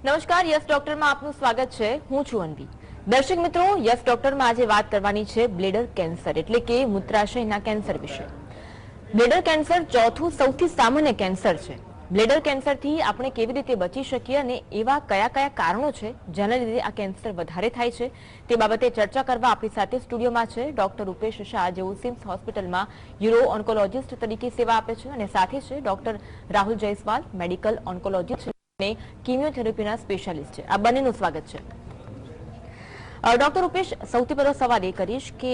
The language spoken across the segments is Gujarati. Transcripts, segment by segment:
નમસ્કાર, યસ ડોક્ટરમાં આપનું સ્વાગત છે. હું છું અન્વી. દર્શક મિત્રો, યસ ડોક્ટરમાં આજે વાત કરવાની છે બ્લેડર કેન્સર એટલે કે મૂત્રાશયના કેન્સર વિશે. બ્લેડર કેન્સર ચોથું સૌથી સામાન્ય કેન્સર છે. બ્લેડર કેન્સરથી આપણે કેવી રીતે બચી શકીએ અને એવા કયા કયા કારણો છે જેના લીધે આ કેન્સર વધારે થાય છે તે બાબતે ચર્ચા કરવા આપણી સાથે સ્ટુડિયોમાં છે ડોક્ટર રૂપેશ શાહ, જેઓ સિમ્સ હોસ્પિટલમાં યુરો ઓન્કોલોજીસ્ટ તરીકે સેવા આપે છે, અને સાથે છે doctor Rahul Jaiswal, medical oncologist અને કિમિયોથેરાપીના સ્પેશિયાલિસ્ટ છે. આ બંનેનું સ્વાગત છે. ડોક્ટર રૂપેશ, સૌથી પહેલો સવાલ એ કરીશ કે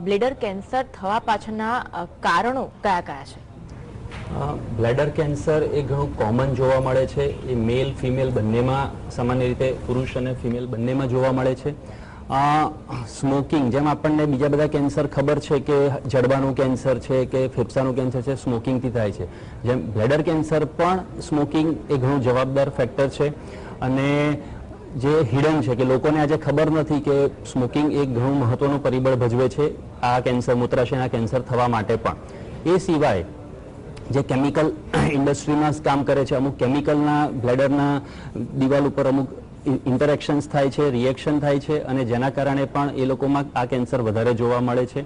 બ્લેડર કેન્સર થવા પાછળના કારણો કયા કયા છે? બ્લેડર કેન્સર એ ઘણું કોમન જોવા મળે છે. એ મેલ ફિમેલ બંનેમાં, સામાન્ય રીતે પુરુષ અને ફિમેલ બંનેમાં જોવા મળે છે. સ્મોકિંગ, જેમ આપણને બીજા બધા કેન્સર ખબર છે કે જડબાનું કેન્સર છે કે ફેફસાનું કેન્સર છે, સ્મોકિંગથી થાય છે, જેમ બ્લેડર કેન્સર પણ સ્મોકિંગ એ ઘણું જવાબદાર ફેક્ટર છે. અને જે હિડન છે કે લોકોને આજે ખબર નથી કે સ્મોકિંગ એક ઘણું મહત્વનું પરિબળ ભજવે છે આ કેન્સર, મૂત્રાશયના કેન્સર થવા માટે પણ. એ સિવાય જે કેમિકલ ઇન્ડસ્ટ્રીમાં કામ કરે છે, અમુક કેમિકલના બ્લેડરના દિવાલ ઉપર અમુક ઇન્ટરેક્શન્સ થાય છે, રિએક્શન થાય છે, અને જેના કારણે પણ એ લોકોમાં આ કેન્સર વધારે જોવા મળે છે.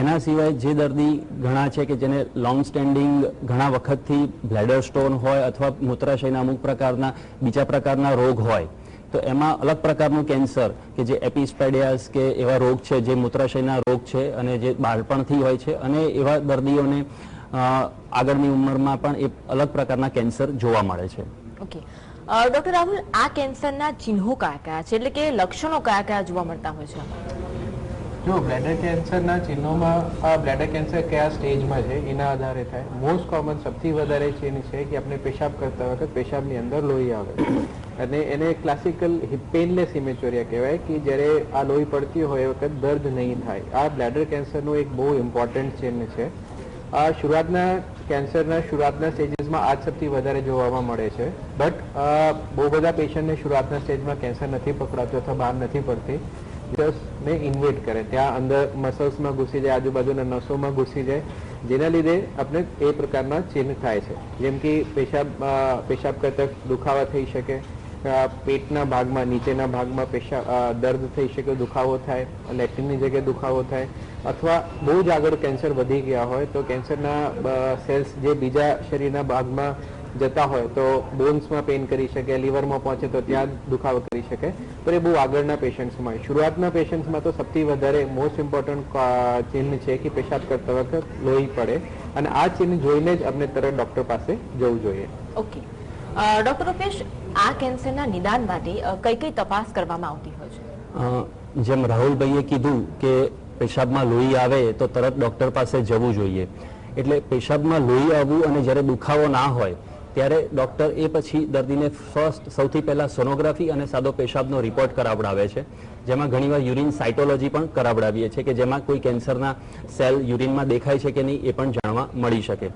એના સિવાય જે દર્દી ઘણા છે કે જેને લોંગ સ્ટેન્ડિંગ ઘણા વખતથી બ્લેડર સ્ટોન હોય અથવા મૂત્રાશયના અમુક પ્રકારના બીજા પ્રકારના રોગ હોય, તો એમાં અલગ પ્રકારનું કેન્સર કે જે એપિસ્પેડિયાસ કે એવા રોગ છે, જે મૂત્રાશયના રોગ છે અને જે બાળપણથી હોય છે, અને એવા દર્દીઓને આગળની ઉંમરમાં પણ એ અલગ પ્રકારના કેન્સર જોવા મળે છે. ઓકે ડોક્ટર રાહુલ, આ કેન્સરના ચિહ્નો કયા કયા છે, એટલે કે લક્ષણો કયા કયા જોવા મળતા હોય છે? જો બ્લેડર કેન્સરના ચિહ્નોમાં આ બ્લેડર કેન્સર કયા સ્ટેજમાં છે એના આધારે થાય. મોસ્ટ કોમન સૌથી વધારે ચિહ્ન છે કે આપણે પેશાબ કરતા વખત પેશાબની અંદર લોહી આવે, અને એને ક્લાસિકલ પેનલેસ હિમેચોરિયા કહેવાય કે જ્યારે આ લોહી પડતી હોય એ વખત દર્દ નહીં થાય. આ બ્લેડર કેન્સરનું એક બહુ ઇમ્પોર્ટન્ટ ચિહ્ન છે. આ શરૂઆતના કેન્સરના શરૂઆતના સ્ટેજીસમાં આ સૌથી વધારે જોવામાં મળે છે. બટ બહુ બધા પેશન્ટને શરૂઆતના સ્ટેજમાં કેન્સર નથી પકડાતું અથવા બહાર નથી પડતી, ને ઇન્વેટ કરે, ત્યાં અંદર મસલ્સમાં ઘૂસી જાય, આજુબાજુના નસોમાં ઘૂસી જાય, જેના લીધે આપણે એ પ્રકારના ચિહ્ન થાય છે. જેમ કે પેશાબ કરતા દુખાવા થઈ શકે, પેટના ભાગમાં, નીચેના ભાગમાં દર્દ થઈ શકે, દુખાવો થાય, લેટ્રિનની જગ્યાએ દુખાવો થાય, અથવા બહુ જ આગળ કેન્સર વધી ગયા હોય તો કેન્સરના સેલ્સ જે બીજા શરીરના ભાગમાં જતા હોય તો બોન્સમાં પેઇન કરી શકે, લીવરમાં પહોંચે તો ત્યાં દુખાવો કરી શકે. પણ એ બહુ આગળના પેશન્ટ્સમાં. શરૂઆતના પેશન્ટ્સમાં તો સૌથી વધારે મોસ્ટ ઇમ્પોર્ટન્ટ ચિહ્ન છે કે પેશાબ કરતા વખત લોહી પડે, અને આ ચિહ્ન જોઈને જ આપણે તરત ડોક્ટર પાસે જવું જોઈએ. ઓકે ડોક્ટર રૂપેશ, આ કેન્સરના નિદાન માટે કઈ કઈ તપાસ કરવામાં આવતી હોય છે? જેમ રાહુલભાઈએ કીધું કે પેશાબમાં લોહી આવે તો તરત ડોક્ટર પાસે જવું જોઈએ. એટલે પેશાબમાં લોહી આવવું અને જ્યારે દુખાવો ના હોય ત્યારે ડોક્ટર એ પછી દર્દીને સૌથી પહેલા સોનોગ્રાફી અને સાદો પેશાબનો રિપોર્ટ કરાવડાવે છે, જેમાં ઘણીવાર યુરિન સાઇટોલોજી પણ કરાવડાવીએ છીએ કે જેમાં કોઈ કેન્સરના સેલ યુરિનમાં દેખાય છે કે નહીં એ પણ જાણવા મળી શકે.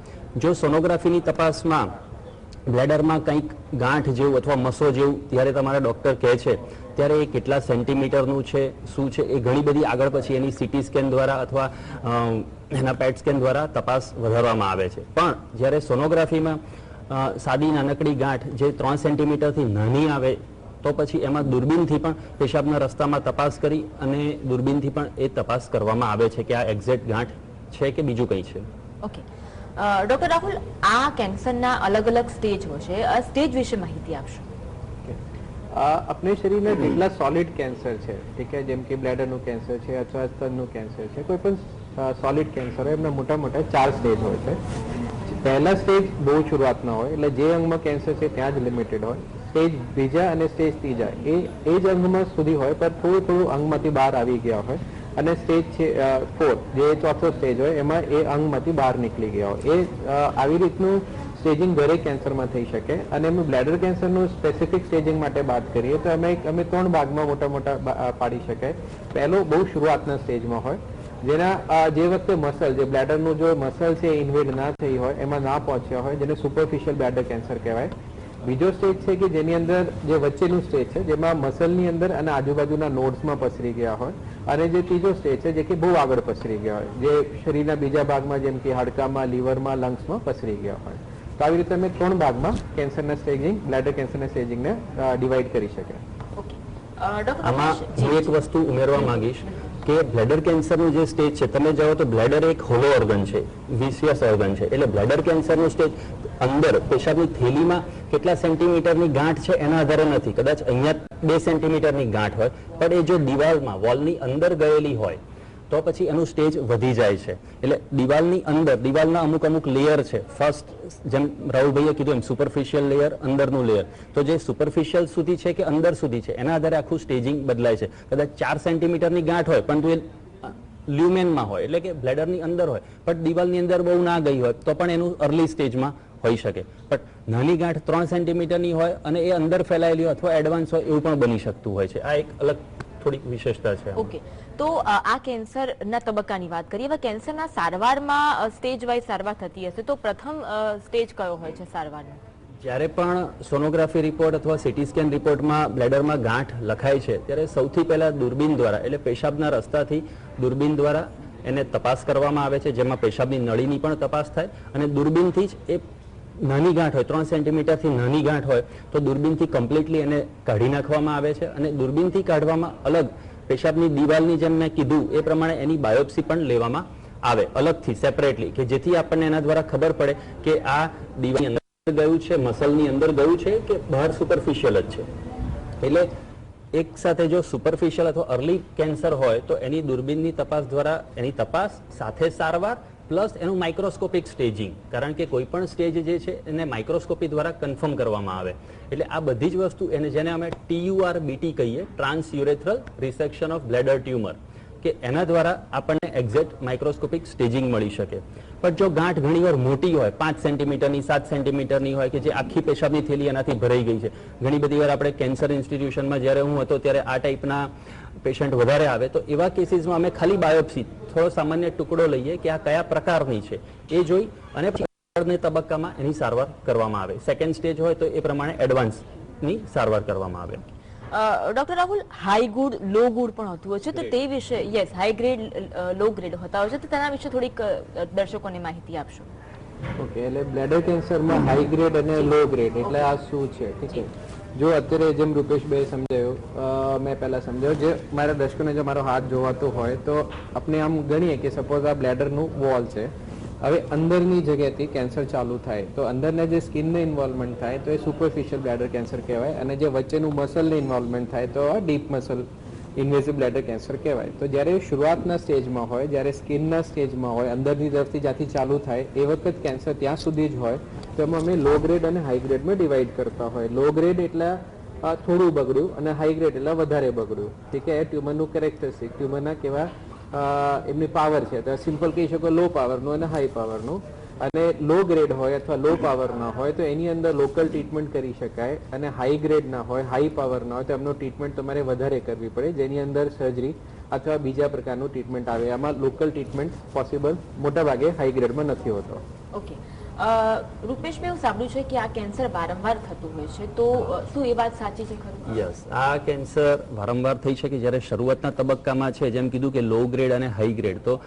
જો સોનોગ્રાફીની તપાસમાં બ્લેડરમાં કંઈક ગાંઠ જેવું અથવા મસો જેવું ત્યારે તમારા ડોક્ટર કહે છે ત્યારે એ કેટલા સેન્ટીમીટરનું છે, શું છે, એ ઘણી બધી આગળ પછી એની સીટી સ્કેન દ્વારા અથવા એના પેટ સ્કેન દ્વારા તપાસ વધારવામાં આવે છે. પણ જ્યારે સોનોગ્રાફીમાં સાદી નાનકડી ગાંઠ જે 3 સેન્ટીમીટરથી નાની આવે તો પછી એમાં દૂરબીનથી પણ પેશાબના રસ્તામાં તપાસ કરી અને દૂરબીનથી પણ એ તપાસ કરવામાં આવે છે કે આ એક્ઝેક્ટ ગાંઠ છે કે બીજું કંઈ છે. ઓકે ડોક્ટર રાહુલ, આ કેન્સરના અલગ અલગ સ્ટેજ હોય છે, આ સ્ટેજ વિશે માહિતી આપશો? આપણે શરીરના જેટલા સોલિડ કેન્સર છે, ઠીક છે, જેમ કે બ્લેડરનું કેન્સર છે અથવા સ્તનનું કેન્સર છે, કોઈ પણ સોલિડ કેન્સર હોય એમના મોટા મોટા 4 સ્ટેજ હોય છે. પહેલા સ્ટેજ બહુ શરૂઆતના હોય, એટલે જે અંગમાં કેન્સર છે ત્યાં જ લિમિટેડ હોય. સ્ટેજ બીજા અને સ્ટેજ ત્રીજા એ જ અંગમાં સુધી હોય, પણ થોડું થોડું અંગમાંથી બહાર આવી ગયા હોય. અને સ્ટેજ 4 જે ચોથો સ્ટેજ હોય એમાં એ અંગમાંથી બહાર નીકળી ગયા હોય. એ આવી રીતનું સ્ટેજિંગ દરેક કેન્સરમાં થઈ શકે. અને એમ બ્લેડર કેન્સરનું સ્પેસિફિક સ્ટેજિંગ માટે વાત કરીએ તો અમે 3 ભાગમાં મોટા મોટા પાડી શકાય. પહેલો બહુ શરૂઆતના સ્ટેજમાં હોય, જેના જે વખતે મસલ, જે બ્લેડરનું જો મસલ છે ઇન્વેડ ના થઈ હોય, એમાં ના પહોંચ્યા હોય, જેને સુપરફિશિયલ બ્લેડર કેન્સર કહેવાય. બીજો સ્ટેજ છે કે જેની અંદર જે વચ્ચેનું સ્ટેજ છે જેમાં મસલની અંદર અને આજુબાજુના નોડ્સમાં પસરી ગયા હોય, અને જે ત્રીજો સ્ટેજ છે જે કે બહુ આગળ પસરી ગયા હોય, જે શરીરના બીજા ભાગમાં જેમ કે હાડકામાં, લીવરમાં, લંગ્સમાં પસરી ગયા હોય. તો આવી રીતે અમે 3 ભાગમાં કેન્સરના સ્ટેજિંગ, બ્લેડર કેન્સરના સ્ટેજિંગને ડિવાઈડ કરી શકાય. ઓકે ડોક્ટર આમાં હું એક વસ્તુ ઉમેરવા માંગીશ કે બ્લેડર કેન્સરનું જે સ્ટેજ છે, તમે જાઓ તો બ્લેડર એક હોલો ઓર્ગન છે, વિશિયસ ઓર્ગન છે. એટલે બ્લેડર કેન્સરનું સ્ટેજ અંદર પેશાબની થેલીમાં કેટલા સેન્ટીમીટરની ગાંઠ છે એના આધારે નથી. કદાચ અહીંયા 2 સેન્ટીમીટરની ગાંઠ હોય, પણ એ જો દિવાલમાં વોલની અંદર ગયેલી હોય તો પછી એનું સ્ટેજ વધી જાય છે. એટલે દિવાલની અંદર, દિવાલના અમુક લેયર છે. ફર્સ્ટ, જેમ રાહુલભાઈએ કીધું એમ સુપરફિશિયલ લેયર, અંદરનું લેયર. તો જે સુપરફિશિયલ સુધી છે કે અંદર સુધી છે એના આધારે આખું સ્ટેજિંગ બદલાય છે. કદાચ 4 સેન્ટીમીટરની ગાંઠ હોય પરંતુ એ લ્યુમેનમાં હોય, એટલે કે બ્લેડરની અંદર હોય, પણ દિવાલની અંદર બહુ ના ગઈ હોય તો પણ એનું અર્લી સ્ટેજમાં હોઈ શકે. પણ નાની ગાંઠ 3 સેન્ટીમીટરની હોય અને એ અંદર ફેલાયેલી હોય અથવા એડવાન્સ હોય એવું પણ બની શકતું હોય છે. આ એક અલગ થોડીક વિશેષતા છે. ઓકે, તો આ કેન્સરના તબક્કાની વાત કરીએ. હવે કેન્સરના સારવારમાં સ્ટેજ વાઇઝ સારવાર થતી હશે, તો પ્રથમ સ્ટેજ કયો હોય છે સારવારનો? જ્યારે પણ સોનોગ્રાફી રિપોર્ટ અથવા સીટી સ્કેન રિપોર્ટમાં બ્લેડરમાં ગાંઠ લખાય છે ત્યારે સૌથી પહેલા દૂરબીન દ્વારા, એટલે પેશાબના રસ્તાથી દૂરબીન દ્વારા એને તપાસ કરવામાં આવે છે, જેમાં પેશાબની નળીની પણ તપાસ થાય. અને દૂરબીનથી જ એ નાની ગાંઠ હોય, 3 સેન્ટીમીટરથી નાની ગાંઠ હોય તો દૂરબીનથી કમ્પ્લીટલી એને કાઢી નાખવામાં આવે છે. અને દૂરબીનથી કાઢવામાં અલગ પેશાબની દિવાલની જેમ મેં કીધું એ પ્રમાણે એની બાયોપ્સી પણ લેવામાં આવે અલગથી, સેપરેટલી, કે જેથી આપણને એના દ્વારા ખબર પડે કે આ દિવાલની અંદર ગયું છે, મસલની અંદર ગયું છે કે બહાર સુપરફિશિયલ જ છે. એટલે એક સાથે જો સુપરફિશિયલ અથવા અર્લી કેન્સર હોય તો એની દૂરબીનની તપાસ દ્વારા એની તપાસ સાથે સારવાર પ્લસ એનું માઇક્રોસ્કોપિક સ્ટેજિંગ, કારણ કે કોઈ પણ સ્ટેજ જે છે એને માઇક્રોસ્કોપી દ્વારા કન્ફર્મ કરવામાં આવે. એટલે આ બધી જ વસ્તુ એને જેને અમે TURBT કહીએ, trans urethral resection of bladder tumour, કે એના દ્વારા આપણને એક્ઝેક્ટ માઇક્રોસ્કોપિક સ્ટેજિંગ મળી શકે. પણ જો ગાંઠ ઘણીવાર મોટી હોય, 5 સેન્ટીમીટરની, 7 સેન્ટીમીટરની હોય કે જે આખી પેશાબની થેલી એનાથી ભરાઈ ગઈ છે. ઘણી બધી વાર આપણે કેન્સર ઇન્સ્ટિટ્યુશનમાં જ્યારે હું હતો ત્યારે આ ટાઈપના પેશન્ટ વધારે આવે, તો એવા કેસીસમાં અમે ખાલી બાયોપ્સી, થોડો સામાન્ય ટુકડો લઈએ કે આ કયા પ્રકારની છે એ જોઈ અને પછી તબક્કામાં એની સારવાર કરવામાં આવે. સેકન્ડ સ્ટેજ હોય તો એ પ્રમાણે એડવાન્સની સારવાર કરવામાં આવે. ડોક્ટર રાહુલ, હાઈ ગુડ, લો ગુડ પણ હોતું હોય છે, તો તે વિશે, યસ, હાઈ ગ્રેડ, લો ગ્રેડ હોતા હોય છે, તો તેના વિશે થોડીક દર્શકોને માહિતી આપશો. ઓકે, એટલે બ્લેડર કેન્સરમાં હાઈ ગ્રેડ અને લો ગ્રેડ એટલે આ શું છે? ઠીક છે. જો અત્યારે જેમ રૂપેશભાઈ સમજાયું, મેં પહેલા સમજાવ્યું, જે મારા દર્શકોને જો મારો હાથ જોવાતો હોય તો આપણે આમ ગણીએ કે સપોઝ આ બ્લેડરનું વોલ છે. હવે અંદરની જગ્યાથી કેન્સર ચાલુ થાય તો અંદરના જે સ્કિનને ઇન્વોલ્વમેન્ટ થાય તો એ સુપરફિશિયલ બ્લેડર કેન્સર કહેવાય, અને જે વચ્ચેનું મસલને ઇન્વોલ્વમેન્ટ થાય તો આ deep muscle invasive bladder cancer કહેવાય. તો જ્યારે શરૂઆતના સ્ટેજમાં હોય, જ્યારે સ્કિનના સ્ટેજમાં હોય, અંદરની તરફથી જ્યાંથી ચાલુ થાય એ વખત કેન્સર ત્યાં સુધી જ હોય, તો એમાં અમે લો ગ્રેડ અને હાઈ ગ્રેડમાં ડિવાઈડ કરતા હોય. લો ગ્રેડ એટલે થોડું બગડ્યું અને હાઈ ગ્રેડ એટલે વધારે બગડ્યું. ઠીક છે, એ ટ્યુમરનું કેરેક્ટરિસ્ટિક, ટ્યુમરના કેવા એમની પાવર છે, તો સિમ્પલ કહી શકો લો પાવરનું અને હાઈ પાવરનું. અને લો ગ્રેડ હોય અથવા લો પાવર ના હોય તો એની અંદર લોકલ ટ્રીટમેન્ટ કરી શકાય, અને હાઈ ગ્રેડ ના હોય, હાઈ પાવર ના હોય તો એમનો ટ્રીટમેન્ટ તમારે વધારે કરવી પડે, જેની અંદર સર્જરી અથવા બીજા પ્રકારનું ટ્રીટમેન્ટ આવે. આમાં લોકલ ટ્રીટમેન્ટ પોસિબલ મોટા ભાગે હાઈ ગ્રેડમાં નથી હોતો. ઓકે, રૂપેશ, મેં સાંભળ્યું છે કે આ કેન્સર વારંવાર થતું હોય છે, તો શું એ વાત સાચી છે ખરું? યસ, આ કેન્સર વારંવાર થઈ શકે. જ્યારે શરૂઆતના તબક્કામાં છે, જેમ કીધું કે લો ગ્રેડ અને હાઈ ગ્રેડ, તો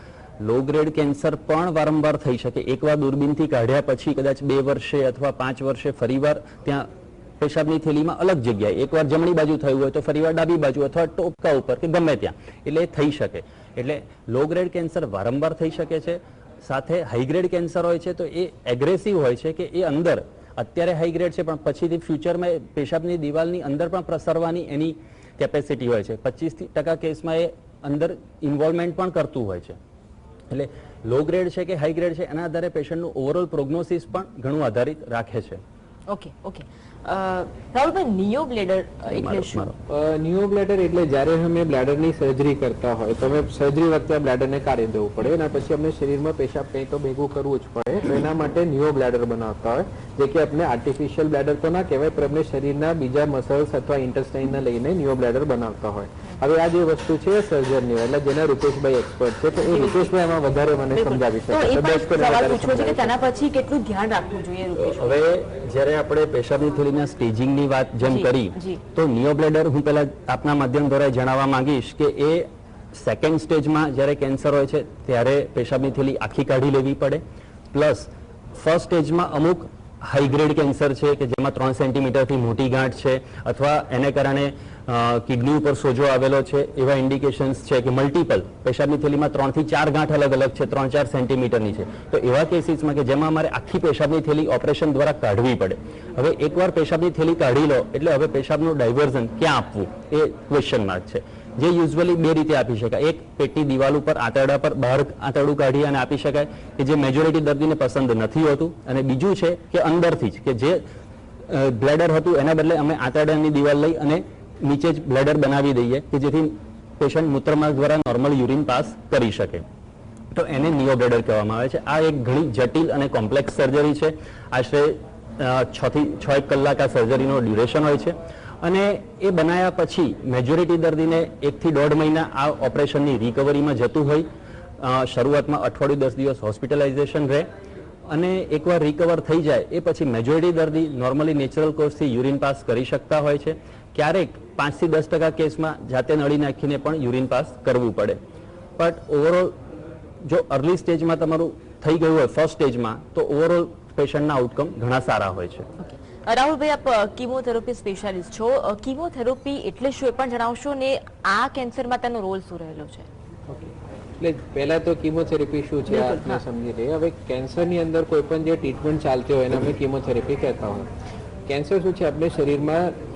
લો ગ્રેડ કેન્સર પણ વારંવાર થઈ શકે. એકવાર દૂરબીનથી કાઢ્યા પછી કદાચ 2 વર્ષે અથવા 5 વર્ષે ફરીવાર ત્યાં પેશાબની થેલીમાં અલગ જગ્યાએ, એકવાર જમણી બાજુ થયું હોય તો ફરીવાર ડાબી બાજુ અથવા ટોપકા ઉપર કે ગમે ત્યાં, એટલે થઈ શકે. એટલે લો ગ્રેડ કેન્સર વારંવાર થઈ શકે છે. સાથે હાઈ ગ્રેડ કેન્સર હોય છે તો એ એગ્રેસિવ હોય છે, કે એ અંદર અત્યારે હાઈ ગ્રેડ છે પણ પછીથી ફ્યુચરમાં પેશાબની દિવાલની અંદર પણ પ્રસરવાની એની કેપેસિટી હોય છે. 25% કેસમાં એ અંદર ઇન્વોલ્વમેન્ટ પણ કરતું હોય છે. એટલે લો ગ્રેડ છે કે હાઈ ગ્રેડ છે એના આધારે પેશન્ટનું ઓવરઓલ પ્રોગ્નોસિસ પણ ઘણું આધારિત રાખે છે. Okay, okay. Rahulbhai, neo bladder એટલે શું? નિયો બ્લેડર એટલે જ્યારે અમે બ્લેડરની સર્જરી કરતા હોય તો અમે સર્જરી વખતે બ્લેડરને કાઢી દેવું પડે, અને પછી અમને શરીરમાં પેશાબ કંઈ તો ભેગું કરવું જ પડે. તો એના માટે નિયો બ્લેડર બનાવતા હોય, જે કે આપણે આર્ટિફિશિયલ બ્લેડર તો ના કહેવાય, પણ આપણે શરીરના બીજા મસલ્સ અથવા ઇન્ટેસ્ટાઇનને લઈને નિયો બ્લેડર બનાવતા હોય. હવે આ જે વસ્તુ છે સર્જન ની, એટલે જેના રૂપેશભાઈ એક્સપર્ટ છે, તો એ રૂપેશભાઈ એમાં વધારે મને સમજાવી શકે. તેના પછી કેટલું ધ્યાન રાખવું જોઈએ રૂપેશ? હવે જ્યારે આપણે પેશાબની થેલીના સ્ટેજિંગની વાત જેમ કરી, તો નિયો બ્લેડર હું પહેલા આપના માધ્યમ દ્વારા જણાવવા માંગીશ કે એ સેકન્ડ સ્ટેજમાં જ્યારે કેન્સર હોય છે ત્યારે પેશાબની થેલી આખી કાઢી લેવી પડે, પ્લસ ફર્સ્ટ સ્ટેજમાં અમુક હાઈ ગ્રેડ કેન્સર છે કે જેમાં 3 સેન્ટીમીટરથી મોટી ગાંઠ છે અથવા એને કારણે કિડની ઉપર સોજો આવેલો છે, એવા ઇન્ડિકેશન્સ છે કે મલ્ટિપલ પેશાબની થેલીમાં 3 થી 4 ગાંઠ અલગ અલગ છે, 3-4 સેન્ટીમીટરની છે, તો એવા કેસીસમાં કે જેમાં અમારે આખી પેશાબની થેલી ઓપરેશન દ્વારા કાઢવી પડે. હવે એકવાર પેશાબની થેલી કાઢી લો એટલે હવે પેશાબનું ડાયવર્ઝન ક્યાં આપવું એ ક્વેશ્ચન માર્ક છે, જે યુઝ્યુઅલી બે રીતે આપી શકાય. એક, પેટની દિવાલ ઉપર આંતરડા પર બહાર આંતરડું કાઢી અને આપી શકાય કે જે મેજોરિટી દર્દીને પસંદ નથી હોતું. અને બીજું છે કે અંદરથી જ કે જે બ્લેડર હતું એના બદલે અમે આંતરડાની દિવાલ લઈ અને નીચે જ બ્લેડર બનાવી દઈએ કે જેથી પેશન્ટ મૂત્રમાર્ગ દ્વારા નોર્મલ યુરિન પાસ કરી શકે. તો એને નિયો બ્લેડર કહેવામાં આવે છે. આ એક ઘણી જટિલ અને કોમ્પ્લેક્સ સર્જરી છે. આશરે 6 થી 6 કલાક આ સર્જરીનો ડ્યુરેશન હોય છે અને એ બનાયા પછી મેજોરિટી દર્દીને 1 થી 1.5 મહિના આ ઓપરેશનની રિકવરીમાં જતું હોય. શરૂઆતમાં અઠવાડિયું 10 દિવસ હોસ્પિટલાઇઝેશન રહે અને એકવાર રિકવર થઈ જાય એ પછી મેજોરિટી દર્દી નોર્મલી નેચરલ કોર્સથી યુરિન પાસ કરી શકતા હોય છે. ક્યારેક 5 થી 10% કેસમાં જાતે નળી નાખીને પણ યુરિન પાસ કરવું પડે. બટ ઓવરઓલ જો અર્લી સ્ટેજમાં તમારું થઈ ગયું હોય ફર્સ્ટ સ્ટેજમાં તો ઓવરઓલ પેશન્ટના આઉટકમ ઘણા સારા હોય છે. રાહુલભાઈ, આપ કીમોથેરાપી સ્પેશિયાલિસ્ટ છો. કીમોથેરાપી એટલે શું એ પણ જણાવશો ને આ કેન્સરમાં તેનો રોલ શું રહેલો છે? એટલે પહેલા તો કીમોથેરાપી શું છે આપણે સમજી લઈએ. હવે કેન્સરની અંદર કોઈ પણ જે ટ્રીટમેન્ટ ચાલતી હોય એને અમે કીમોથેરાપી કહેતા હોય. કેન્સર શું છે, આપણે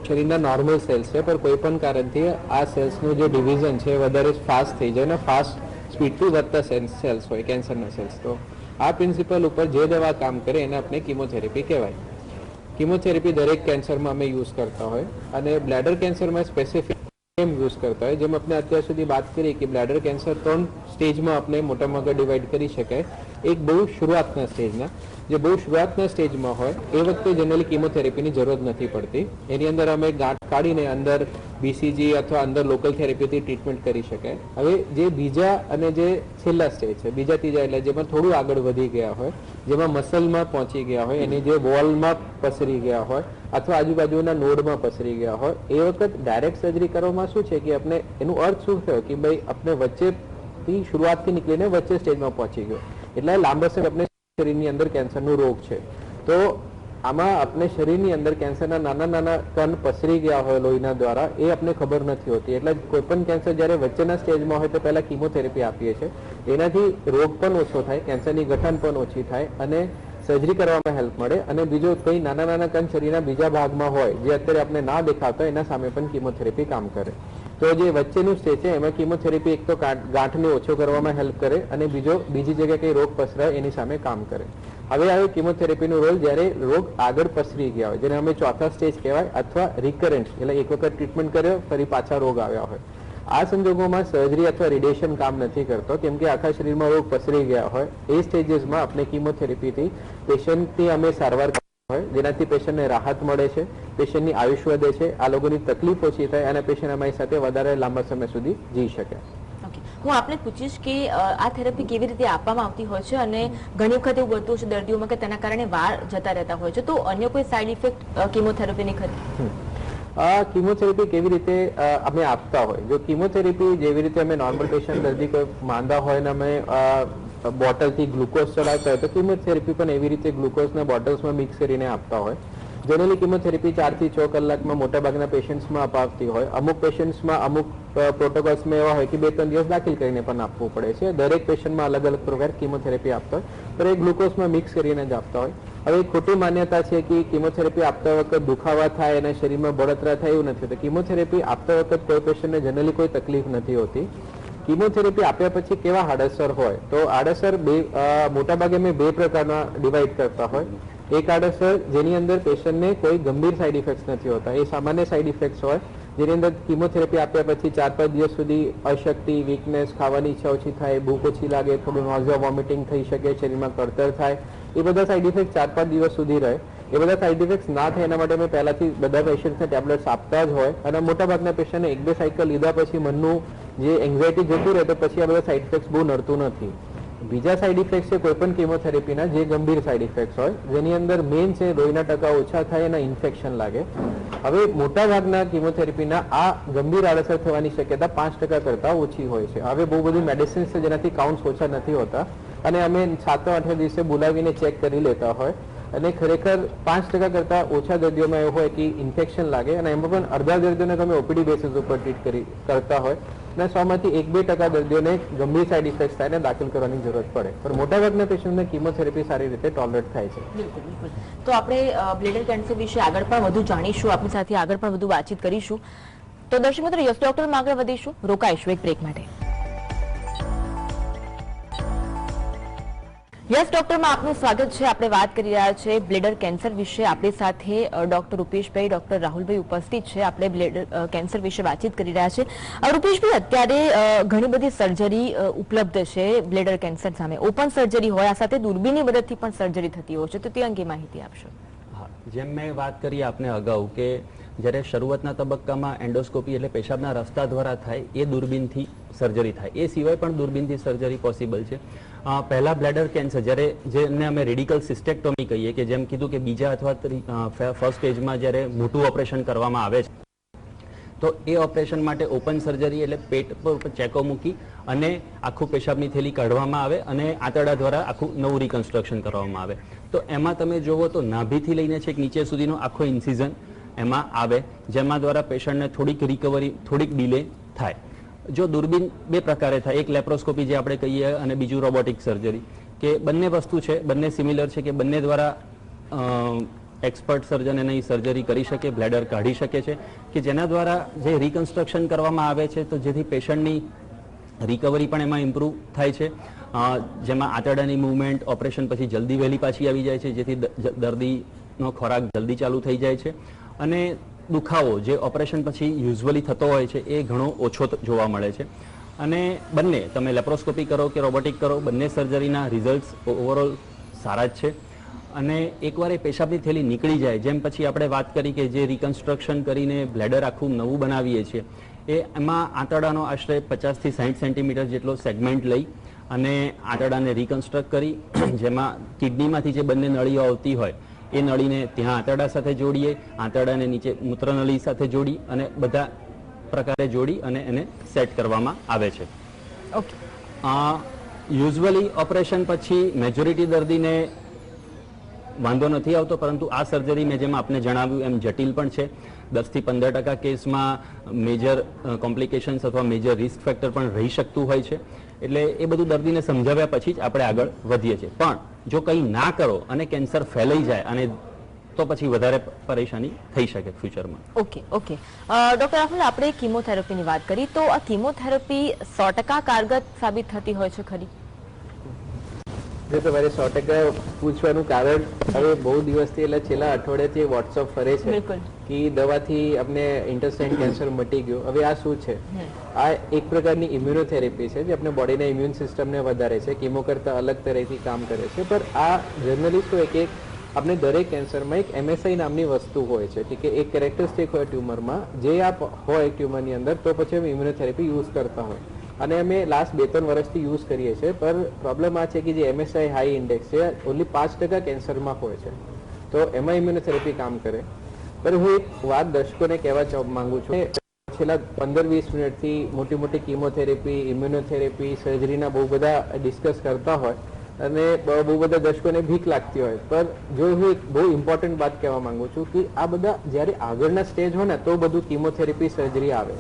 શરીરના નોર્મલ સેલ્સ છે, પણ કોઈ પણ કારણથી આ સેલ્સનું જે ડિવિઝન છે વધારે ફાસ્ટ થઈ જાય અને ફાસ્ટ સ્પીડથી વધતા સેલ્સ હોય કેન્સરના સેલ્સ. તો આ પ્રિન્સિપલ ઉપર જે દવા કામ કરે એને આપણે કીમોથેરાપી કહેવાય. કીમોથેરાપી દરેક કેન્સરમાં અમે યુઝ કરતા હોય અને બ્લેડર કેન્સરમાં સ્પેસિફિક યુઝ કરતા હોય. જેમ આપણે અત્યાર સુધી વાત કરી કે બ્લેડર કેન્સર 3 સ્ટેજમાં આપણે મોટામાં ડિવાઈડ કરી શકાય. એક બહુ શરૂઆતના સ્ટેજના, જે બહુ શરૂઆતના સ્ટેજમાં હોય એ વખતે જનરલી કીમોથેરાપીની જરૂરત નથી પડતી. એની અંદર અમે ગાંઠ કાઢીને અંદર બીસીજી અથવા અંદર લોકલ થેરેપીથી ટ્રીટમેન્ટ કરી શકાય. હવે જે બીજા અને જે છેલ્લા સ્ટેજ છે, બીજા ત્રીજા એટલે જેમાં થોડું આગળ વધી ગયા હોય, જેમાં મસલમાં પહોંચી ગયા હોય, એની જે વોલમાં પસરી ગયા હોય અથવા આજુબાજુના નોડમાં પસરી ગયા હોય, એ વખત ડાયરેક્ટ સર્જરી કરવામાં શું છે કે આપણે એનું અર્થ શું થયો કે ભાઈ આપણે વચ્ચેથી શરૂઆતથી નીકળીને વચ્ચે સ્ટેજમાં પહોંચી ગયો એટલે લાંબા સમય આપણે શરીરની અંદર કેન્સરનો રોગ છે. તો આમાં આપણે શરીરની અંદર કેન્સરના નાના નાના કણ પસરી ગયા હોય લોહીના દ્વારા, એ આપણે ખબર નથી હોતી. એટલે કોઈ પણ કેન્સર જ્યારે વચ્ચેના સ્ટેજમાં હોય તો પહેલા કીમોથેરાપી આપીએ છીએ. એનાથી રોગ પણ ઓછો થાય, કેન્સરની ગઠન પણ ઓછી થાય અને સર્જરી કરવામાં હેલ્પ મળે. અને બીજો કંઈ નાના નાના કણ શરીરના બીજા ભાગમાં હોય જે અત્યારે આપણે ના દેખાતા એના સામે પણ કીમોથેરાપી કામ કરે. તો જે વચ્ચેનું સ્ટેજ છે એમાં કીમોથેરાપી એક તો ગાંઠને ઓછો કરવામાં હેલ્પ કરે અને બીજી જગ્યાએ કંઈ રોગ પસરાય એની સામે કામ કરે. હવે આવે કીમોથેરાપીનો રોલ જ્યારે રોગ આગળ પસરી ગયા હોય, જેને અમે ચોથા સ્ટેજ કહેવાય અથવા રિકરન્ટ, એટલે એક વખત ટ્રીટમેન્ટ કર્યો ફરી પાછા રોગ આવ્યા હોય. આ સંજોગોમાં સર્જરી અથવા રેડિયેશન કામ નથી કરતો, કેમ કે આખા શરીરમાં રોગ પસરી ગયા હોય. એ સ્ટેજીસમાં આપણે કીમોથેરાપીથી પેશન્ટની અમે સારવાર હોય જેનાથી પેશન્ટને રાહત મળે છે, પેશન્ટની આયુષ્ય વધે છે, આ લોકોની તકલીફ ઓછી થાય અને પેશન્ટ અમારી સાથે વધારે લાંબા સમય સુધી જી શકે. હું આપને પૂછીશ કે આ થેરાપી કેવી રીતે આપવામાં આવતી હોય છે અને ઘણી વખત એવું બનતું છે દર્દીઓમાં કે તેના કારણે વાળ જતા રહેતા હોય છે, તો અન્ય કોઈ સાઇડ ઇફેક્ટ કીમોથેરાપીની ખરી? આ કીમોથેરાપી કેવી રીતે અમે આપતા હોય, જો કીમોથેરાપી જેવી રીતે અમે નોર્મલ પેશન્ટ દર્દી કોઈ માંદા હોય ને અમે બોટલથી ગ્લુકોઝ ચડાવતા હોય તો કીમોથેરાપી પણ એવી રીતે ગ્લુકોઝના બોટલ્સમાં મિક્સ કરીને આપતા હોય. જનરલી કીમોથેરાપી 4 થી 6 કલાકમાં મોટાભાગના પેશન્ટ્સમાં અપાવતી હોય. અમુક પેશન્ટ્સમાં અમુક પ્રોટોકોલ્સમાં એવા હોય કે 2-3 દિવસ દાખલ કરીને પણ આપવું પડે છે. દરેક પેશન્ટમાં અલગ અલગ પ્રકાર કીમોથેરાપી આપતા હોય પણ એ ગ્લુકોઝમાં મિક્સ કરીને જ આપતા હોય. હવે ખોટી માન્યતા છે કે કીમોથેરાપી આપતા વખત દુખાવા થાય અને શરીરમાં બળતરા થાય, એવું નથી. તો કીમોથેરાપી આપતા વખત કોઈ પેશન્ટને જનરલી કોઈ તકલીફ નથી હોતી. કીમોથેરાપી આપ્યા પછી કેવા આડઅસર હોય, તો આડઅસર મોટાભાગે અમે 2 પ્રકારના ડિવાઈડ કરતા હોય. એક આડઅસર જેની અંદર પેશન્ટને કોઈ ગંભીર સાઇડ ઇફેક્ટ્સ નથી હોતા, એ સામાન્ય સાઇડ ઇફેક્ટ્સ હોય જેની અંદર કીમોથેરાપી આપ્યા પછી 4-5 દિવસ સુધી અશક્તિ, વીકનેસ, ખાવાની ઈચ્છા ઓછી થાય, ભૂખ ઓછી લાગે, થોડું નોઝિયા, વોમિટિંગ થઈ શકે, શરીરમાં કળતર થાય, એ બધા સાઇડ ઇફેક્ટ 4-5 દિવસ સુધી રહે. એ બધા સાઇડ ઇફેક્ટ્સ ના થાય એના માટે અમે પહેલાથી બધા પેશન્ટને ટેબ્લેટ્સ આપતા જ હોય અને મોટાભાગના પેશન્ટને 1-2 સાયકલ લીધા પછી મનનું જે એન્ઝાયટી જતું રહે તો પછી આ બધા સાઇડ ઇફેક્ટ્સ બહુ નડતું નથી. બીજા સાઇડ ઇફેક્ટ છે કોઈ પણ કીમોથેરાપીના જે ગંભીર સાઇડ ઇફેક્ટ્સ હોય, જેની અંદર મેઇન છે લોહીના ટકા ઓછા થાય અને ઇન્ફેક્શન લાગે. હવે મોટાભાગના કીમોથેરાપીના આ ગંભીર આડઅસર થવાની શક્યતા 5% કરતાં ઓછી હોય છે. હવે બહુ બધી મેડિસિન્સ છે જેનાથી કાઉન્ટ્સ ઓછા નથી હોતા અને અમે 7-8 દિવસે બોલાવીને ચેક કરી લેતા હોય અને ખરેખર 5% કરતાં ઓછા દર્દીઓમાં એવું હોય કે ઇન્ફેક્શન લાગે અને એમાં પણ અડધા દર્દીઓને તમે ઓપીડી બેસિસ ઉપર ટ્રીટ કરતા હોય અને 100માંથી 1-2% દર્દીઓને ગંભીર સાઇડ ઇફેક્ટ થાય અને દાખલ કરવાની જરૂરત પડે, પણ મોટાભાગના પેશન્ટને કિમોથેરાપી સારી રીતે ટોલરેટ થાય છે. બિલકુલ બિલકુલ. તો આપણે બ્લેડર કેન્સર વિશે આગળ પણ વધુ જાણીશું, આપની સાથે આગળ પણ વધુ વાતચીત કરીશું. તો દર્શક મિત્રો, યસ ડોક્ટરમાં આગળ વધીશું, રોકાઈશું એક બ્રેક માટે. યસ ડોક્ટરમાં આપનું સ્વાગત છે. આપણે વાત કરી રહ્યા છીએ બ્લેડર કેન્સર વિશે. આપણી સાથે ડોક્ટર રૂપેશભાઈ, ડોક્ટર રાહુલભાઈ ઉપસ્થિત છે. આપણે બ્લેડર કેન્સર વિશે વાતચીત કરી રહ્યા છે. રૂપેશભાઈ, અત્યારે ઘણી બધી સર્જરી ઉપલબ્ધ છે બ્લેડર કેન્સર સામે. ઓપન સર્જરી હોય, આ સાથે દૂરબીનની મદદથી પણ સર્જરી થતી હોય છે, તો તે અંગે માહિતી આપશો. હા, જેમ મેં વાત કરી આપને અગાઉ કે જ્યારે શરૂઆતના તબક્કામાં એન્ડોસ્કોપી એટલે પેશાબના રસ્તા દ્વારા થાય એ દૂરબીનથી સર્જરી થાય, એ સિવાય પણ દૂરબીનથી સર્જરી પોસિબલ છે. પહેલા બ્લેડર કેન્સર જ્યારે જેને અમે રેડિકલ સિસ્ટેક્ટોમી કહીએ કે જેમ કીધું કે બીજા અથવા ફર્સ્ટ સ્ટેજમાં જ્યારે મોટું ઓપરેશન કરવામાં આવે છે, તો એ ઓપરેશન માટે ઓપન સર્જરી એટલે પેટ પર ચેકો મૂકી અને આખું પેશાબની થેલી કાઢવામાં આવે અને આંતરડા દ્વારા આખું નવું રિકન્સ્ટ્રક્શન કરવામાં આવે. તો એમાં તમે જોવો તો નાભીથી લઈને છેક નીચે સુધીનો આખો ઇન્સિઝન એમાં આવે, જેમાં દ્વારા પેશન્ટને થોડીક રિકવરી, થોડીક ડિલે થાય. જો દૂરબીન બે પ્રકારે થાય, એક લેપ્રોસ્કોપી જે આપણે કહીએ અને બીજું રોબોટિક સર્જરી, કે બંને વસ્તુ છે, બંને સિમિલર છે કે બંને દ્વારા એક્સપર્ટ સર્જન એની સર્જરી કરી શકે, બ્લેડર કાઢી શકે છે, કે જેના દ્વારા જે રિકન્સ્ટ્રક્શન કરવામાં આવે છે તો જેથી પેશન્ટની રિકવરી પણ એમાં ઇમ્પ્રૂવ થાય છે, જેમાં આંતરડાની મૂવમેન્ટ ઓપરેશન પછી જલ્દી વહેલી પાછી આવી જાય છે, જેથી દર્દીનો ખોરાક જલ્દી ચાલુ થઈ જાય છે અને દુખાવો જે ઓપરેશન પછી યુઝ્યુઅલી થતો હોય છે એ ઘણો ઓછો જોવા મળે છે. અને બંને તમે લેપ્રોસ્કોપી કરો કે રોબોટિક કરો, બંને સર્જરીના રિઝલ્ટ્સ ઓવરઓલ સારા જ છે. અને એકવાર એ પેશાબની થેલી નીકળી જાય, જેમ પછી આપણે વાત કરી કે જે રિકન્સ્ટ્રક્શન કરીને બ્લેડર આખું નવું બનાવીએ છીએ, એમાં આંતરડાનો આશરે 50 થી 60 સેન્ટીમીટર જેટલો સેગમેન્ટ લઈ અને આંતરડાને રિકન્સ્ટ્રક્ટ કરી, જેમાં કિડનીમાંથી જે બંને નળીઓ આવતી હોય એ નળીને ત્યાં આંતરડા સાથે જોડીએ, આંતરડાને નીચે મૂત્રનળી સાથે જોડી અને બધા પ્રકારે જોડી અને એને સેટ કરવામાં આવે છે. ઓકે. યુઝ્યુઅલી ઓપરેશન પછી મેજોરિટી દર્દીને વાંધો નથી આવતો, પરંતુ આ સર્જરી મેં જેમ આપને જણાવ્યું એમ જટિલ પણ છે. 10 થી 15% કેસમાં મેજર કોમ્પ્લિકેશન્સ અથવા મેજર રિસ્ક ફેક્ટર પણ રહી શકતું હોય છે. એટલે એ બધું દર્દીને સમજાવ્યા પછી જ આપણે આગળ વધીએ છીએ. પણ જો કંઈ ના કરો અને કેન્સર ફેલાઈ જાય અને તો પછી વધારે પરેશાની થઈ શકે ફ્યુચરમાં. Okay okay. ડોક્ટર રાહુલ, આપણે કિમોથેરાપીની વાત કરી, તો આ કિમોથેરાપી 100% કારગર સાબિત થતી હોય છે ખરી? જો તમારે 100% પૂછવાનું કારણ, હવે બહુ દિવસથી એટલે છેલ્લા અઠવાડિયાથી વોટ્સઅપ ફરે છે કે દવાથી આપણે ઇન્ટેસ્ટાઇન કેન્સર મટી ગયું. હવે આ શું છે? આ એક પ્રકારની ઇમ્યુનોથેરાપી છે જે આપણે બોડીના ઇમ્યુન સિસ્ટમને વધારે છે, કિમો કરતાં અલગ તરહથી કામ કરે છે. પણ આ જનરલી શું હોય કે આપણે દરેક કેન્સરમાં એક MSI નામની વસ્તુ હોય છે, ઠીક છે, એક કેરેક્ટરિસ્ટિક હોય ટ્યુમરમાં, જે આ હોય ટ્યુમરની અંદર, તો પછી અમે ઇમ્યુનોથેરાપી યુઝ કરતા હોય અને અમે લાસ્ટ 2-3 વર્ષથી યુઝ કરીએ છીએ. પણ પ્રોબ્લેમ આ છે કે જે MSI હાઈ ઇન્ડેક્સ છે ઓનલી 5% કેન્સરમાં હોય છે, તો એમાં ઇમ્યુનોથેરાપી કામ કરે. પણ હું એક વાત દર્શકોને કહેવા માંગુ છું, છેલ્લા 15-20 મિનિટથી મોટી મોટી કિમોથેરાપી, ઇમ્યુનોથેરાપી, સર્જરીના બહુ બધા ડિસ્કસ કરતા હોય અને બહુ બધા દર્શકોને ભીખ લાગતી હોય. પણ જો હું એક બહુ ઇમ્પોર્ટન્ટ વાત કહેવા માંગુ છું કે આ બધા જ્યારે આગળના સ્ટેજ હોય ને તો બધું કિમોથેરાપી સર્જરી આવે.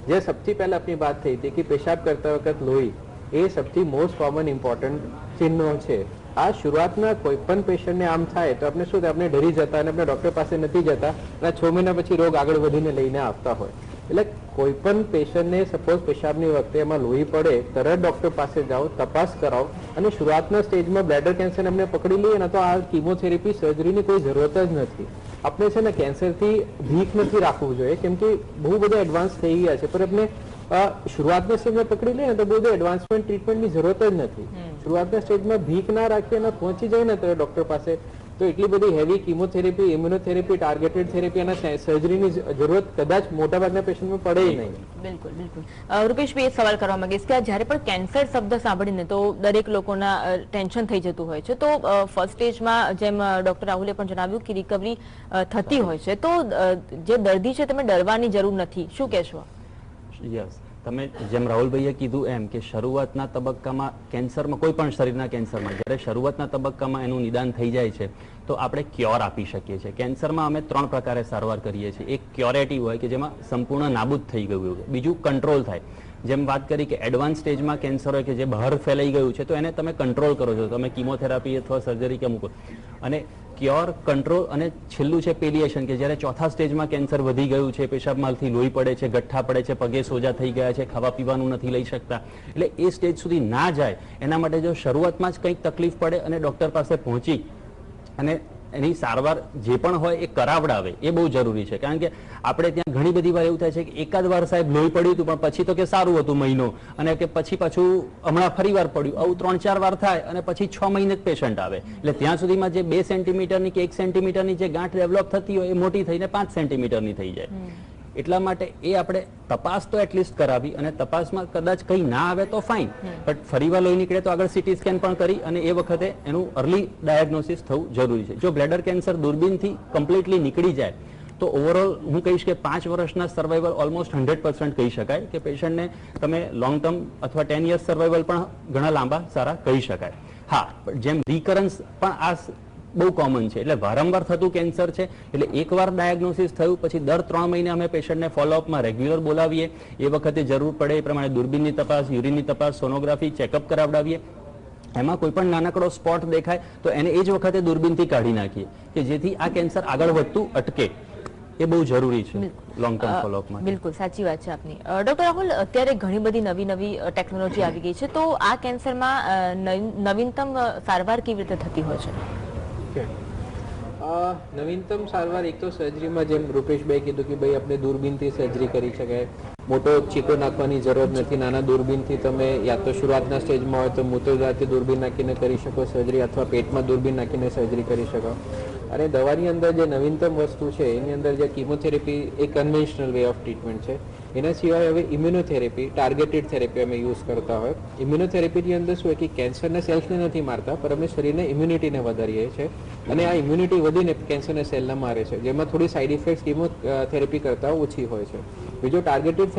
જે સૌથી પહેલા આપની વાત થઈ હતી કે પેશાબ કરતા વખત લોહી, એ સૌથી મોસ્ટ કોમન ઇમ્પોર્ટન્ટ ચિહ્નો છે. આ શરૂઆતના કોઈ પણ પેશન્ટને આમ થાય તો આપણે શું થાય, આપણે ડરી જતા અને આપણે ડોક્ટર પાસે નથી જતા અને 6 મહિના પછી રોગ આગળ વધીને લઈને આવતા હોય. એટલે કોઈ પણ પેશન્ટને સપોઝ પેશાબની વખતે એમાં લોહી પડે, તરત ડોક્ટર પાસે જાઓ, તપાસ કરાવો અને શરૂઆતના સ્ટેજમાં બ્લેડર કેન્સર એમને પકડી લઈએ ને તો આ કિમોથેરાપી સર્જરીની કોઈ જરૂરત જ નથી. આપણે છે ને કેન્સરથી ભીખ નથી રાખવું જોઈએ, કેમ કે બહુ બધા એડવાન્સ થઈ ગયા છે. પણ આપણે શરૂઆતના સ્ટેજમાં પકડી લઈએ ને તો બહુ બધું એડવાન્સમેન્ટ ટ્રીટમેન્ટની જરૂરત જ નથી. શરૂઆતના સ્ટેજમાં ભીખ ના રાખીએ અને પહોંચી જાય ને તો ડોક્ટર પાસે, તો એટલી બધી heavy chemotherapy, immunotherapy, targeted therapy અને સર્જરીની જરૂરત કદાચ મોટાભાગના પેશન્ટમાં પડે નહીં. બિલકુલ બિલકુલ. રૂપેશભાઈ, એક સવાલ કરવા માંગીશ કે જ્યારે પણ કેન્સર શબ્દ સાંભળીને તો દરેક લોકોના ટેન્શન થઈ જતું હોય છે, તો ફર્સ્ટ સ્ટેજમાં જેમ ડોક્ટર રાહુલે પણ જણાવ્યું કે રિકવરી થતી હોય છે, તો જે દર્દી છે તેમને ડરવાની જરૂર નથી, શું કહેશો? યસ, તમે જેમ રાહુલભાઈએ કીધું એમ કે શરૂઆતના તબક્કામાં કેન્સરમાં, કોઈ પણ શરીરના કેન્સરમાં જ્યારે શરૂઆતના તબક્કામાં એનું નિદાન થઈ જાય છે તો આપણે ક્યોર આપી શકીએ છીએ. કેન્સરમાં અમે 3 પ્રકારે સારવાર કરીએ છીએ. એક ક્યોરેટિવ હોય કે જેમાં સંપૂર્ણ નાબૂદ થઈ ગયું હોય, બીજું કંટ્રોલ થાય, જેમ વાત કરી કે એડવાન્સ સ્ટેજમાં કેન્સર હોય કે જે બહાર ફેલાઈ ગયું છે તો એને તમે કંટ્રોલ કરો છો, તમે કિમોથેરાપી અથવા સર્જરી કે મૂકો. અને ક્યોર, કંટ્રોલ અને છેલ્લું છે પેલિએશન, કે જ્યારે ચોથા સ્ટેજમાં કેન્સર વધી ગયું છે, પેશાબમાંથી લોહી પડે છે, ગઠ્ઠા પડે છે, પગે સોજા થઈ ગયા છે, ખાવા પીવાનું નથી લઈ શકતા, એટલે એ સ્ટેજ સુધી ના જાય એના માટે જો શરૂઆતમાં જ કંઈક તકલીફ પડે અને ડૉક્ટર પાસે પહોંચી અને એની સારવાર જે પણ હોય એ કરાવડાવે એ બહુ જરૂરી છે. કારણ કે આપણે ત્યાં ઘણી બધી વાર એવું થાય છે કે એકાદ વાર સાહેબ લોહી પડ્યું હતું પણ પછી તો કે સારું હતું મહિનો, અને કે પછી પાછું હમણાં ફરી વાર પડ્યું, આવું 3-4 વાર થાય અને પછી 6 મહિને જ પેશન્ટ આવે. એટલે ત્યાં સુધીમાં જે 2 સેન્ટીમીટરની કે 1 સેન્ટીમીટરની જે ગાંઠ ડેવલપ થતી હોય એ મોટી થઈને 5 સેન્ટીમીટરની થઈ જાય. એટલા માટે એ આપણે તપાસ તો એટલીસ્ટ કરાવી, અને તપાસમાં કદાચ કંઈ ના આવે તો ફાઇન, બટ ફરીવાર લોહી નીકળે તો આગળ સીટી સ્કેન પણ કરી અને એ વખતે એનું અર્લી ડાયગ્નોસિસ થવું જરૂરી છે. જો બ્લેડર કેન્સર દૂરબીનથી કમ્પ્લીટલી નીકળી જાય તો ઓવરઓલ હું કહીશ કે 5 વર્ષના સર્વાઈવલ ઓલમોસ્ટ 100% કહી શકાય કે પેશન્ટને તમે લોંગ ટર્મ અથવા 10 યર્સ સર્વાઈવલ પણ ઘણા લાંબા સારા કહી શકાય. હા, જેમ રિકરન્સ પણ આ બહુ કોમન છે, એટલે વારંવાર થતું કેન્સર છે, એટલે એકવાર ડાયગ્નોસિસ થયું પછી દર 3 મહિને અમે પેશન્ટને ફોલોઅપમાં રેગ્યુલર બોલાવીએ, એ વખતે જરૂર પડે એ પ્રમાણે દૂરબીનની તપાસ, યુરિનની તપાસ, સોનોગ્રાફી, ચેકઅપ કરાવડાવીએ. એમાં કોઈ પણ નાનકડો સ્પોટ દેખાય તો એને એ જ વખતે દૂરબીનથી કાઢી નાખીએ કે જેથી આ કેન્સર આગળ વધતું અટકે. એ બહુ જરૂરી છે લોંગ ટર્મ ફોલોઅપમાં. બિલકુલ સાચી વાત છે આપની. ડોક્ટર રાહુલ, અત્યારે ઘણી બધી નવી ટેકનોલોજી આવી ગઈ છે, તો આ કેન્સરમાં નવીનતમ સારવાર કેવી રીતે થતી હોય છે? નવીનતમ સારવાર એક તો સર્જરીમાં જેમ રૂપેશભાઈ કીધું કે ભાઈ આપણે દૂરબીનથી સર્જરી કરી શકાય, મોટો ચીકો નાખવાની જરૂર નથી, નાના દૂરબીનથી તમે યા તો શરૂઆતના સ્ટેજમાં હોય તો મૂત્રદ્વારથી દૂરબીન નાખીને કરી શકો સર્જરી, અથવા પેટમાં દૂરબીન નાખીને સર્જરી કરી શકો. અને દવાની અંદર જે નવીનતમ વસ્તુ છે એની અંદર જે કિમોથેરેપી એ કન્વેન્શનલ વે ઓફ ટ્રીટમેન્ટ છે. એના સિવાય હવે ઇમ્યુનોથેરેપી, ટાર્ગેટેડ થેરેપી અમે યુઝ કરતા હોય. ઇમ્યુનોથેરેપીની અંદર શું હોય કે કેન્સરના સેલ્સને નથી મારતા પણ અમે શરીરને ઇમ્યુનિટીને વધારીએ છીએ, અને આ ઇમ્યુનિટી વધીને કેન્સરના સેલને મારે છે, જેમાં થોડી સાઇડ ઇફેક્ટ કિમોથેરેપી કરતાં ઓછી હોય છે. બીજો ટાર્ગેટેડ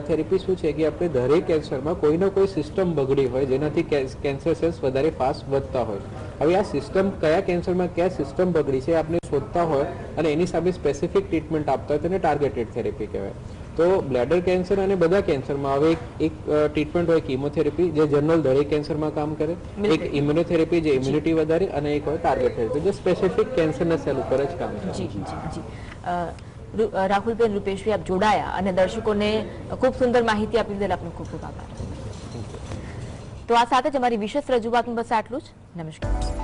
થેરેપી શું છે કે આપણે દરેક કેન્સરમાં કોઈને કોઈ સિસ્ટમ બગડી હોય જેનાથી કેન્સર સેલ્સ વધારે ફાસ્ટ વધતા હોય. હવે આ સિસ્ટમ કયા કેન્સરમાં કયા સિસ્ટમ બગડી છે આપણે શોધતા હોય અને એની સામે સ્પેસિફિક ટ્રીટમેન્ટ આપતા હોય તેને ટાર્ગેટેડ થેરેપી કહેવાય. તો બ્લેડર કેન્સર અને બધા કેન્સરમાં હવે એક ટ્રીટમેન્ટ હોય કિમોથેરેપી જે જનરલ દરેક કેન્સરમાં કામ કરે, એક ઇમ્યુનોથેરેપી જે ઇમ્યુનિટી વધારે, અને એક હોય ટાર્ગેટ થેરેપી જે સ્પેસિફિક કેન્સરના સેલ ઉપર જ કામ કરે. જી જી જી. રાહુલભાઈ, રૂપેશભાઈ, આપ જોડાયા અને દર્શકોને ખૂબ સુંદર માહિતી આપી બદલ આપનો ખૂબ ખૂબ આભાર. તો આ સાથે જ અમારી વિશેષ રજૂઆતનું બસ આટલું જ. નમસ્કાર.